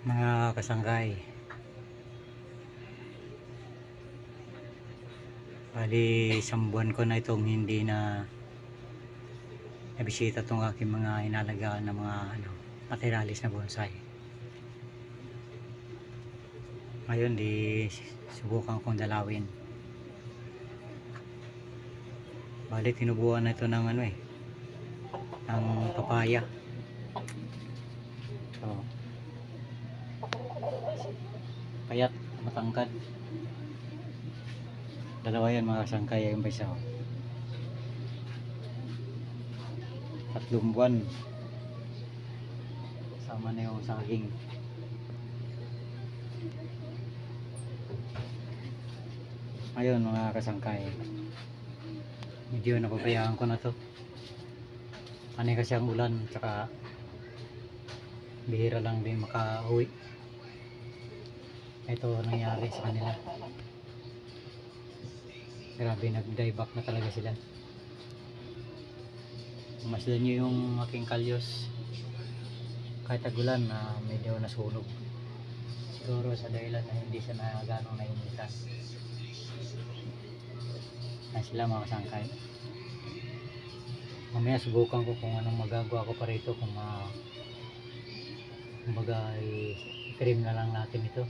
Mga kasangkay, bali isang buwan ko na itong hindi na nabisita itong aking mga inalagaan na mga materialis na bonsai. Ngayon di subukan kong dalawin. Bali tinubuan na ito ng ng papaya. So, payat, matangkad. Dalawa yan mga kasangkay, yung isa. 3 buwan. Sama na yung saging. Ngayon mga kasangkay, medyo napabayaan ko na to. Panay kasi ang ulan, tsaka bihira lang din makauwi. Ito nangyari sa kanila. Grabe, nag-dieback na talaga sila. Masdan nyo yung aking kalyos, kahit agulan na medyo nasunog. Siguro sa dahilan na hindi siya na ganong nainitan. Na sila mga kasangkay. Mamaya subukan ko kung anong magagawa ko pa rito, kung kumbaga i-trim na lang natin ito.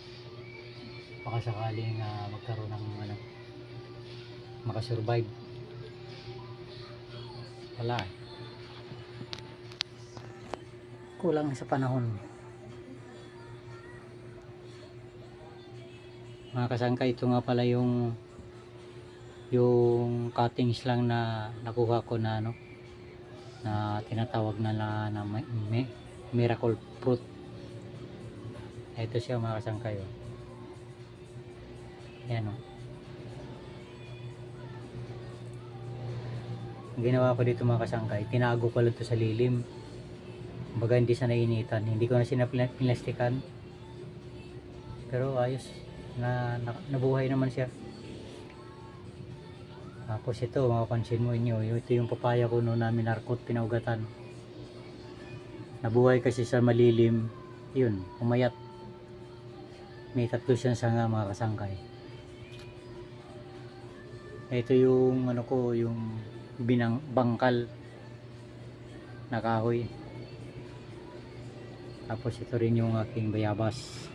Baka sakaling magkaroon ng makasurvive. Wala eh. Kulang sa panahon. Mga kasangkay, ito nga pala yung cuttings lang na nakuha ko na na tinatawag na miracle fruit. Ito siya mga kasangkay. Ayan o. Ang ginawa ko dito mga kasangkay, tinago ko lang ito sa lilim. Kumbaga hindi siya nainitan. Hindi ko na pinastikan. Pero ayos. Nabuhay naman siya. Tapos ito, mapapansin mo inyo, ito yung papaya ko noon namin narkot, pinaugatan. Nabuhay kasi sa malilim. Yun, umayat. May 3 siyang sanga mga kasangkay. Ito yung yung bangkal na kahoy. Tapos ito rin yung aking bayabas.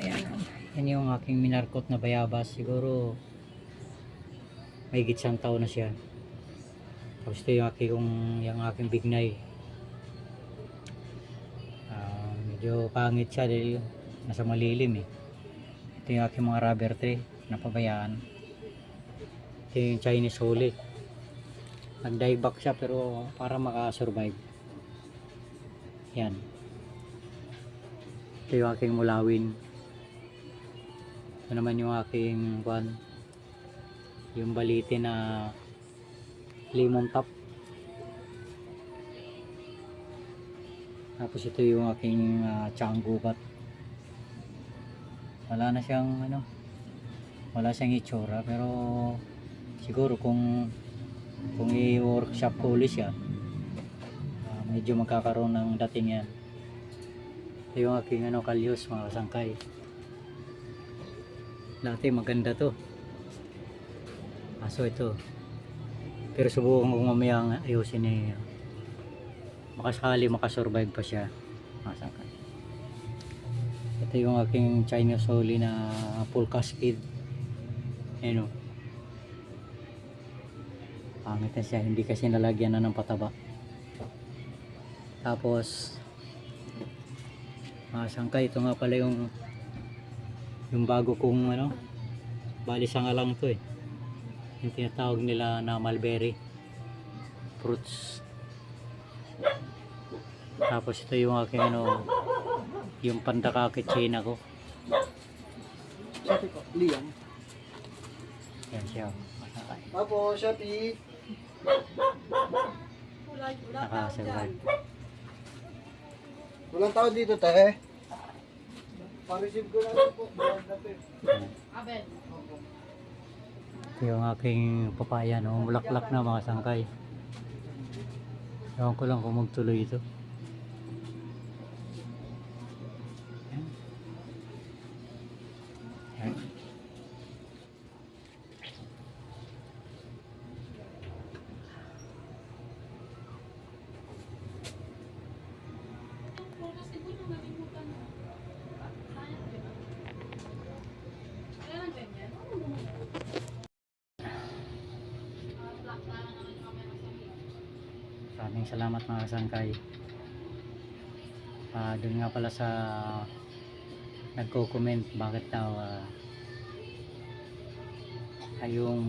Ayan. Yan yung aking minarkot na bayabas. Siguro may gitsang taon na siya. Tapos ito yung aking bignay. Medyo pangit siya dahil nasa malilim eh. Ito yung aking mga rubber tree na pabayaan. Ito yung Chinese holly. Nag-dieback siya pero para makasurvive. Yan. Ito yung aking mulawin. Ito naman yung aking yung balite na lemon top. Tapos ito yung aking tianggubat. Wala na siyang wala siyang itsura, pero siguro kung i-workshop ko ulit siya, medyo magkakaroon ng dating yan. Ito yung aking kalyos mga kasangkay. Dati maganda to. Aso ito. Pero subukan ko mamaya ayusin niya. Makasakali makasurvive pa siya. Masangkay. Ito yung aking Chinese holly na full cascade. Ayan o. Pangit na siya. Hindi kasi nalagyan na ng pataba. Tapos masangkay, ito nga pala yung bago kong bali sanga lang to eh. Yung tinatawag nila na mulberry fruits. Tapos ito yung aking yung pandakakit China ko. Sabi ko, Liam. Yan siya. Masakay. Apo, Shopee. Nakasurvive. Walang tao dito, te. Pa-receive ko lang po. Abel. Ito yung aking papaya, bulaklak na mga sangkay. Ewan ko lang kung magtuloy ito. Maraming salamat mga kasangkay. Doon nga pala sa nagko-comment bakit daw ay yung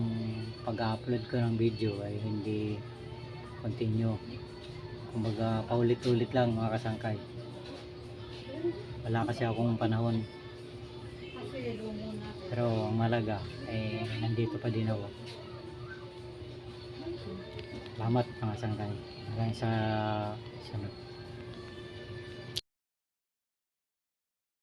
pag-upload ko ng video ay hindi continue. Kumbaga paulit-ulit lang mga kasangkay. Wala kasi akong panahon. Kasi lumo na. Pero ang malaga eh nandito pa din ako. Salamat mga kasangkay. Hanggang sa